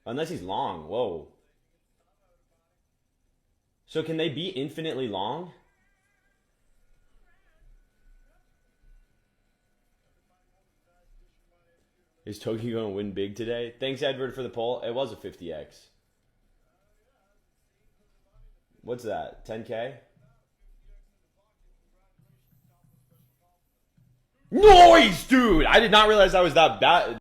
Unless he's long. Whoa. So can they be infinitely long? Is Toki going to win big today? Thanks, Edward, for the poll. It was a 50x. What's that? 10K? Noise, dude! I did not realize I was that bad.